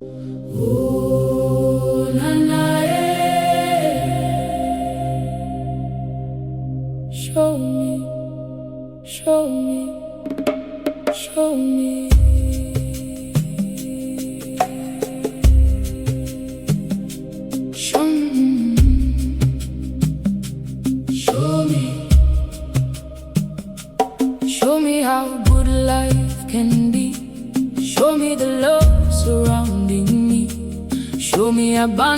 Oh, na, show me, show me, show me. Show me, show me how good life can be. Show me the love surrounding me. Show me abundance.